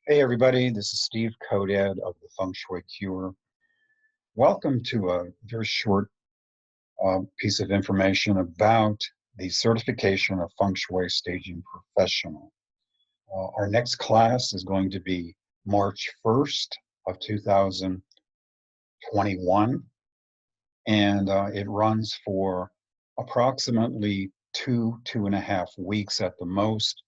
Hey everybody, this is Steve Kodad of the Feng Shui Cure. Welcome to a very short piece of information about the certification of Feng Shui Staging Professional. Our next class is going to be March 1st of 2021, and it runs for approximately 2.5 weeks at the most.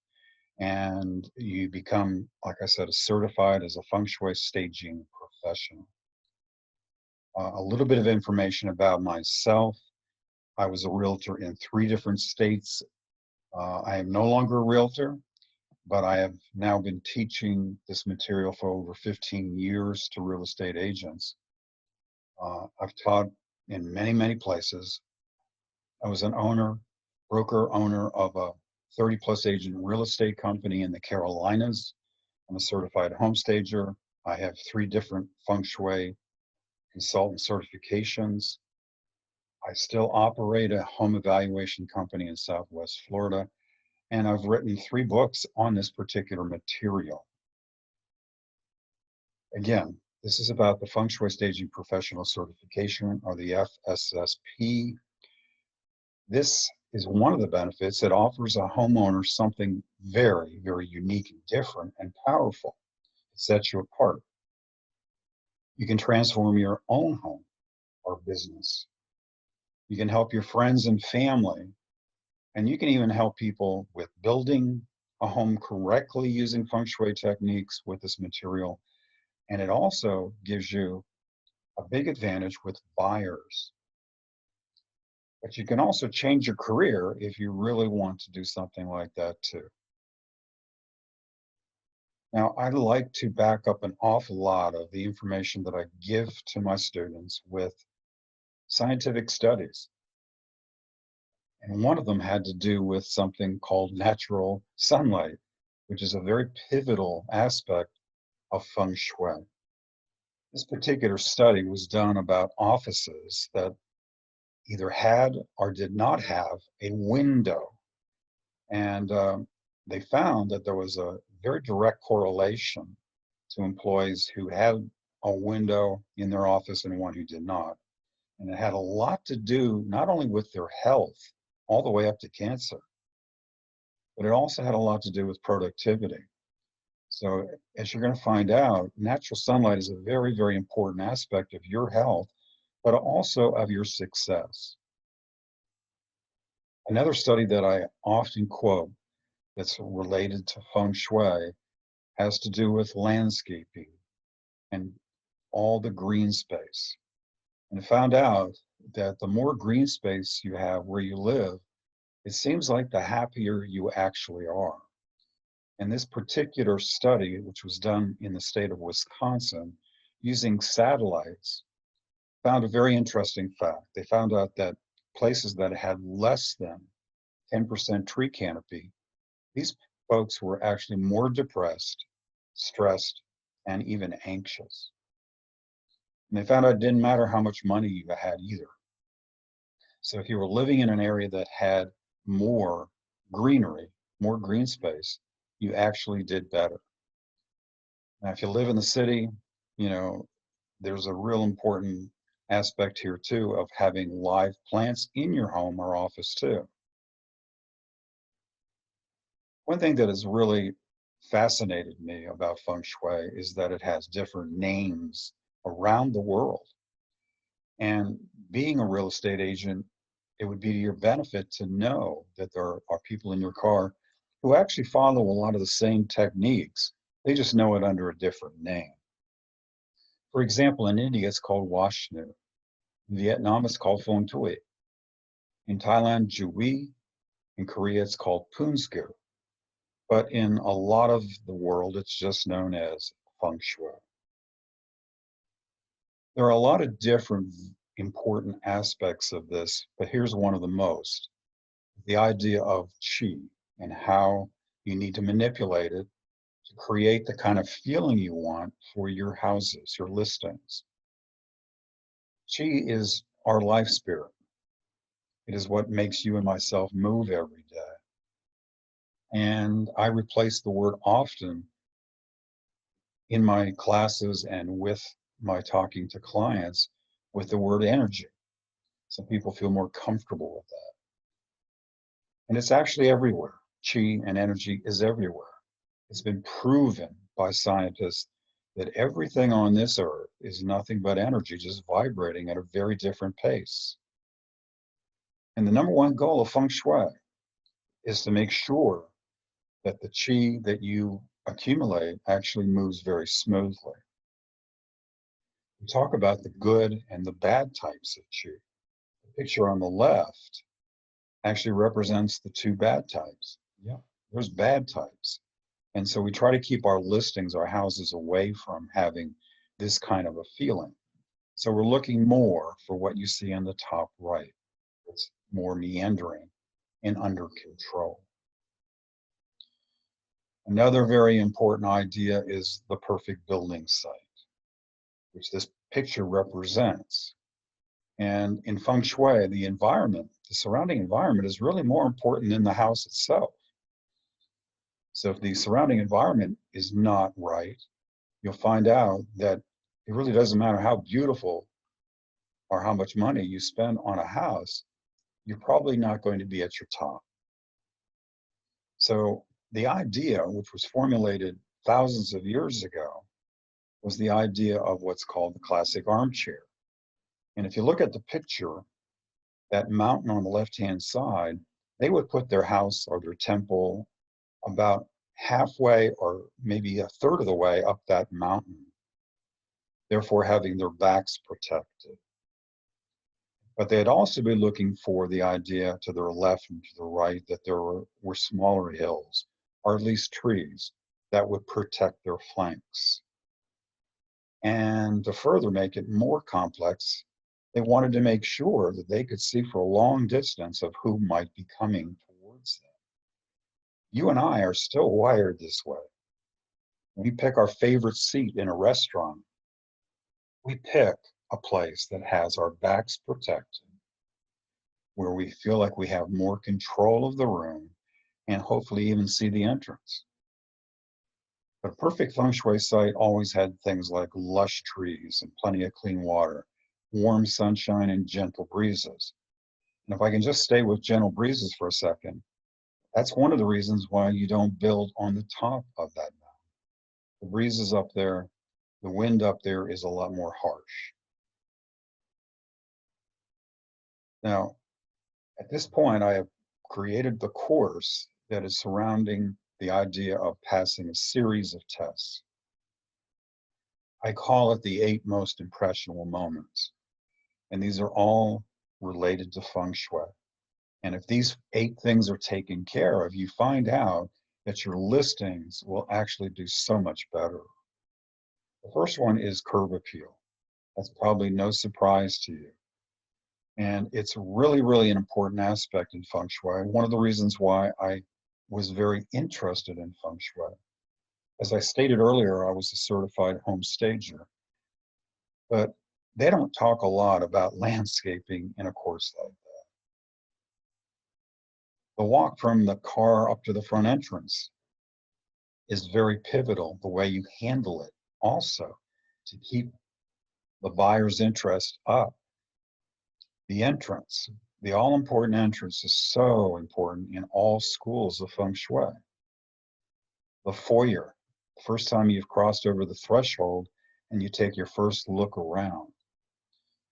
And you become, like I said, certified as a Feng Shui staging professional. A little bit of information about myself. I was a realtor in 3 different states. I am no longer a realtor, but I have now been teaching this material for over 15 years to real estate agents. I've taught in many, many places. I was an broker owner of a 30 plus agent real estate company in the Carolinas. I'm a certified home stager. I have 3 different feng shui consultant certifications. I still operate a home evaluation company in Southwest Florida, and I've written 3 books on this particular material. Again, this is about the Feng Shui Staging Professional Certification, or the FSSP. This is one of the benefits. It offers a homeowner something very, very unique and different and powerful. It sets you apart. You can transform your own home or business. You can help your friends and family, and you can even help people with building a home correctly using feng shui techniques with this material. And it also gives you a big advantage with buyers. But you can also change your career if you really want to do something like that too. Now, I like to back up an awful lot of the information that I give to my students with scientific studies. And one of them had to do with something called natural sunlight, which is a very pivotal aspect of feng shui. This particular study was done about offices that either had or did not have a window. And they found that there was a very direct correlation to employees who had a window in their office and one who did not. And it had a lot to do not only with their health, all the way up to cancer, but it also had a lot to do with productivity. So, as you're going to find out, natural sunlight is a very, very important aspect of your health, but also of your success. Another study that I often quote that's related to feng shui has to do with landscaping and all the green space. And I found out that the more green space you have where you live, it seems like the happier you actually are. And this particular study, which was done in the state of Wisconsin using satellites, found a very interesting fact. They found out that places that had less than 10% tree canopy, these folks were actually more depressed, stressed, and even anxious. And they found out it didn't matter how much money you had either. So if you were living in an area that had more greenery, more green space, you actually did better. Now, if you live in the city, you know, there's a real important aspect here too of having live plants in your home or office too. One thing that has really fascinated me about feng shui is that it has different names around the world. And being a real estate agent, it would be to your benefit to know that there are people in your car who actually follow a lot of the same techniques. They just know it under a different name. For example, in India, it's called Washnu. In Vietnam, it's called Feng Tui. In Thailand, Jui. In Korea, it's called Punsku. But in a lot of the world, it's just known as Feng Shui. There are a lot of different important aspects of this, but here's one of the most. The idea of Qi and how you need to manipulate it to create the kind of feeling you want for your houses, your listings. Qi is our life spirit. It is what makes you and myself move every day. And I replace the word often in my classes and with my talking to clients with the word energy. So people feel more comfortable with that. And it's actually everywhere. Chi and energy is everywhere. It's been proven by scientists that everything on this earth is nothing but energy, just vibrating at a very different pace. And the number one goal of Feng Shui is to make sure that the Qi that you accumulate actually moves very smoothly. We talk about the good and the bad types of Qi. The picture on the left actually represents the two bad types. Yeah, there's bad types. And so we try to keep our listings, our houses away from having this kind of a feeling. So we're looking more for what you see on the top right. It's more meandering and under control. Another very important idea is the perfect building site, which this picture represents. And in Feng Shui, the environment, the surrounding environment is really more important than the house itself. So if the surrounding environment is not right, you'll find out that it really doesn't matter how beautiful or how much money you spend on a house, you're probably not going to be at your top. So the idea, which was formulated thousands of years ago, was the idea of what's called the classic armchair. And if you look at the picture, that mountain on the left-hand side, they would put their house or their temple about halfway or maybe a third of the way up that mountain, therefore having their backs protected. But they'd also be looking for the idea to their left and to the right that there were smaller hills, or at least trees, that would protect their flanks. And to further make it more complex, they wanted to make sure that they could see for a long distance of who might be coming towards them. You and I are still wired this way. When we pick our favorite seat in a restaurant, we pick a place that has our backs protected, where we feel like we have more control of the room and hopefully even see the entrance. But a perfect feng shui site always had things like lush trees and plenty of clean water, warm sunshine, and gentle breezes. And if I can just stay with gentle breezes for a second, that's one of the reasons why you don't build on the top of that mountain. The breezes up there, the wind up there is a lot more harsh. Now, at this point, I have created the course that is surrounding the idea of passing a series of tests. I call it the 8 most impressionable moments. And these are all related to feng shui. And if these 8 things are taken care of, you find out that your listings will actually do so much better. The first one is curb appeal. That's probably no surprise to you. And it's really, really an important aspect in feng shui. One of the reasons why I was very interested in feng shui. As I stated earlier, I was a certified home stager, but they don't talk a lot about landscaping in a course like that. The walk from the car up to the front entrance is very pivotal, the way you handle it also, to keep the buyer's interest up. The entrance, the all-important entrance, is so important in all schools of feng shui. The foyer, the first time you've crossed over the threshold and you take your first look around.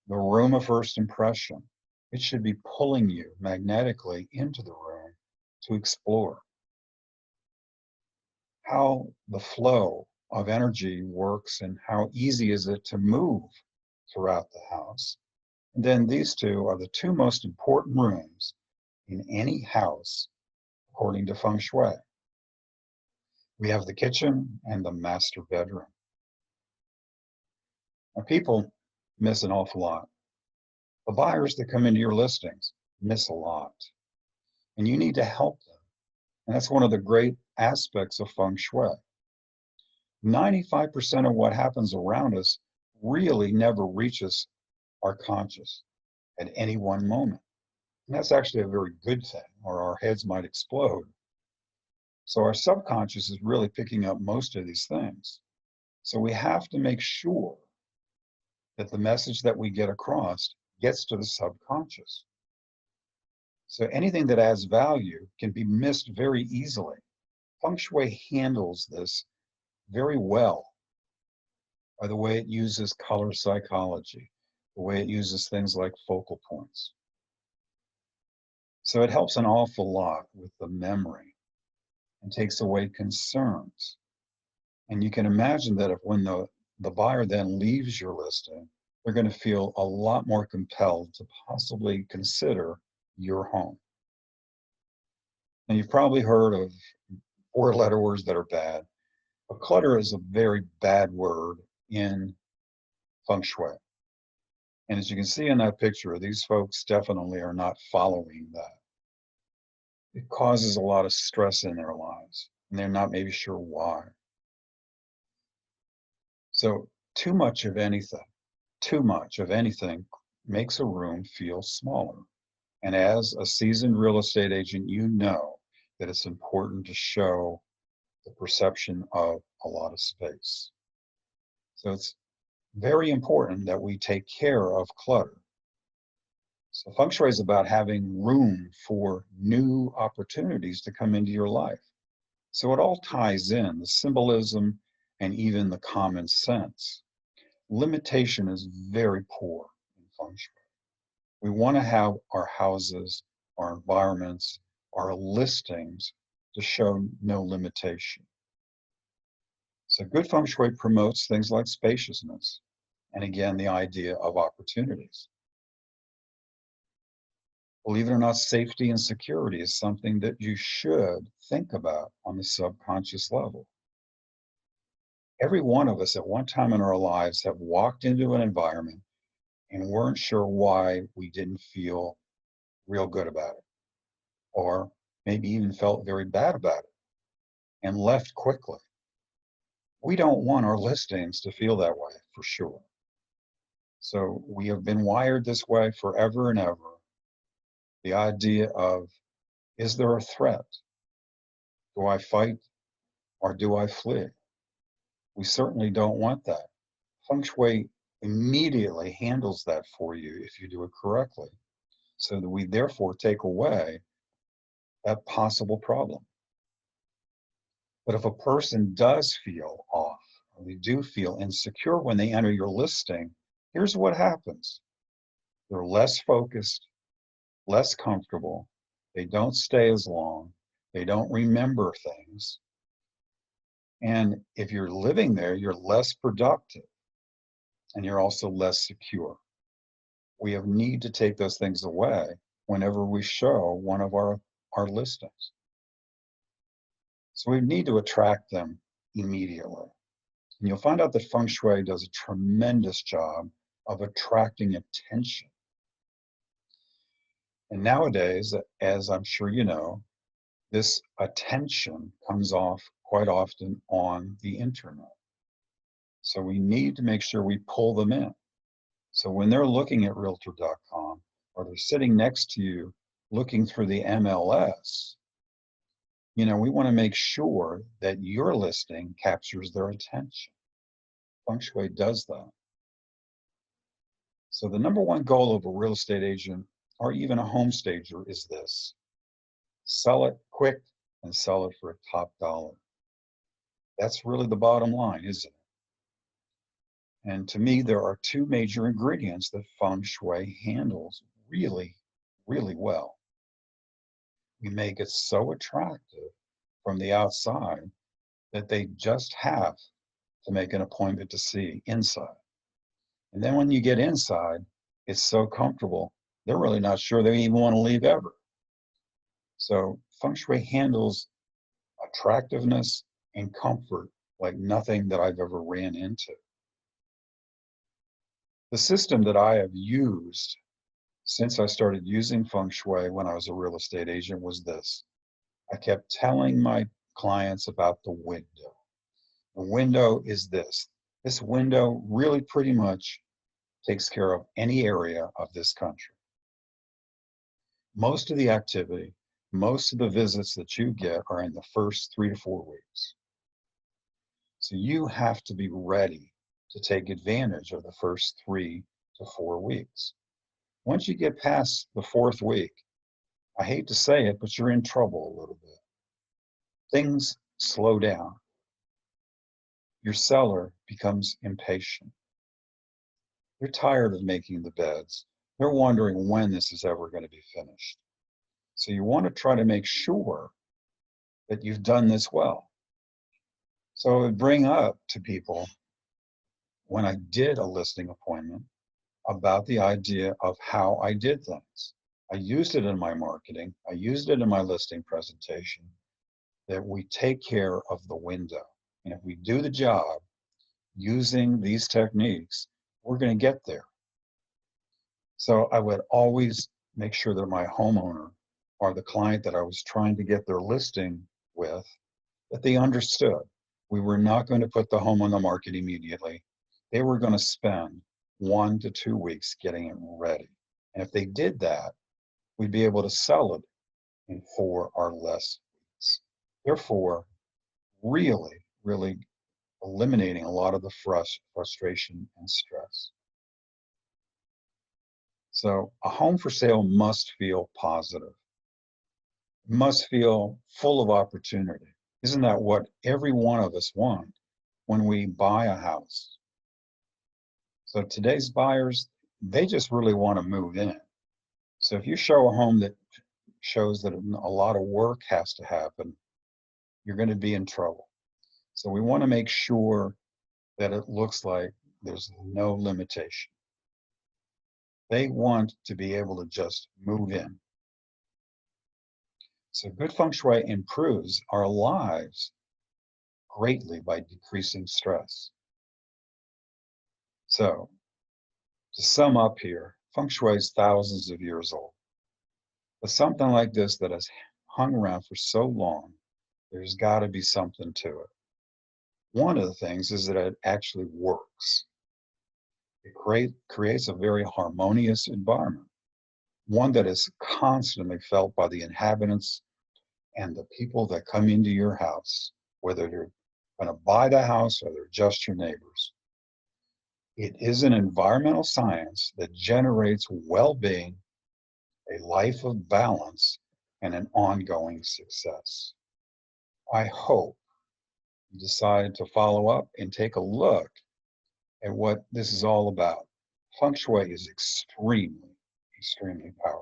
The room of first impression, it should be pulling you magnetically into the room to explore. How the flow of energy works and how easy is it to move throughout the house. And then these two are the 2 most important rooms in any house, according to feng shui. We have the kitchen and the master bedroom. Now, people miss an awful lot. The buyers that come into your listings miss a lot, and you need to help them. And that's one of the great aspects of feng shui. 95% of what happens around us really never reaches our conscious at any one moment. And that's actually a very good thing, or our heads might explode. So our subconscious is really picking up most of these things. So we have to make sure that the message that we get across gets to the subconscious. So anything that adds value can be missed very easily. Feng Shui handles this very well by the way it uses color psychology, the way it uses things like focal points. So it helps an awful lot with the memory and takes away concerns. And you can imagine that if when the buyer then leaves your listing, they're going to feel a lot more compelled to possibly consider your home. And you've probably heard of four-letter words that are bad, but clutter is a very bad word in Feng Shui. And as you can see in that picture, these folks definitely are not following that. It causes a lot of stress in their lives, and they're not maybe sure why. So too much of anything makes a room feel smaller. And as a seasoned real estate agent, you know that it's important to show the perception of a lot of space. So it's very important that we take care of clutter. So Feng Shui is about having room for new opportunities to come into your life. So it all ties in, the symbolism and even the common sense. Limitation is very poor in Feng Shui. We want to have our houses, our environments, our listings to show no limitation. So good Feng Shui promotes things like spaciousness, and again, the idea of opportunities. Believe it or not, safety and security is something that you should think about on the subconscious level. Every one of us at one time in our lives have walked into an environment and weren't sure why we didn't feel real good about it, or maybe even felt very bad about it and left quickly. We don't want our listings to feel that way for sure. So we have been wired this way forever and ever. The idea of, is there a threat? Do I fight or do I flee? We certainly don't want that. Feng Shui immediately handles that for you if you do it correctly, so that we therefore take away that possible problem. But if a person does feel off, or they do feel insecure when they enter your listing, here's what happens. They're less focused, less comfortable, they don't stay as long, they don't remember things. And if you're living there, you're less productive and you're also less secure. We have need to take those things away whenever we show one of our listings. So we need to attract them immediately. And you'll find out that Feng Shui does a tremendous job of attracting attention. And nowadays, as I'm sure you know, this attention comes off quite often on the internet. So we need to make sure we pull them in. So when they're looking at realtor.com or they're sitting next to you looking through the MLS, we want to make sure that your listing captures their attention. Feng Shui does that. So the number one goal of a real estate agent or even a home stager is this: sell it quick and sell it for a top dollar. That's really the bottom line, isn't it? And to me, there are two major ingredients that Feng Shui handles really, really well. We make it so attractive from the outside that they just have to make an appointment to see inside. And then when you get inside, it's so comfortable, they're really not sure they even want to leave ever. So Feng Shui handles attractiveness and comfort like nothing that I've ever ran into. The system that I have used since I started using Feng Shui when I was a real estate agent was this. I kept telling my clients about the window. The window is this. This window really pretty much takes care of any area of this country. Most of the activity, most of the visits that you get are in the first 3 to 4 weeks. So you have to be ready to take advantage of the first 3 to 4 weeks. Once you get past the fourth week, I hate to say it, but you're in trouble a little bit. Things slow down. Your seller becomes impatient. They're tired of making the beds. They're wondering when this is ever going to be finished. So you want to try to make sure that you've done this well. So I would bring up to people when I did a listing appointment about the idea of how I did things. I used it in my marketing. I used it in my listing presentation, that we take care of the window. And if we do the job using these techniques, we're going to get there. So I would always make sure that my homeowner or the client that I was trying to get their listing with, that they understood. We were not going to put the home on the market immediately. They were going to spend 1 to 2 weeks getting it ready. And if they did that, we'd be able to sell it in 4 or less weeks. Therefore, really eliminating a lot of the frustration and stress. So a home for sale must feel positive, must feel full of opportunity. Isn't that what every one of us want when we buy a house? So today's buyers, they just really want to move in. So if you show a home that shows that a lot of work has to happen, you're going to be in trouble. So we want to make sure that it looks like there's no limitation. They want to be able to just move in. So good feng shui improves our lives greatly by decreasing stress. So to sum up here, feng shui is thousands of years old. But something like this that has hung around for so long, there's got to be something to it. One of the things is that it actually works. It creates a very harmonious environment, one that is constantly felt by the inhabitants and the people that come into your house, whether you're going to buy the house or they're just your neighbors. It is an environmental science that generates well-being, a life of balance, and an ongoing success. I hope you decide to follow up and take a look at what this is all about. Feng Shui is extremely powerful.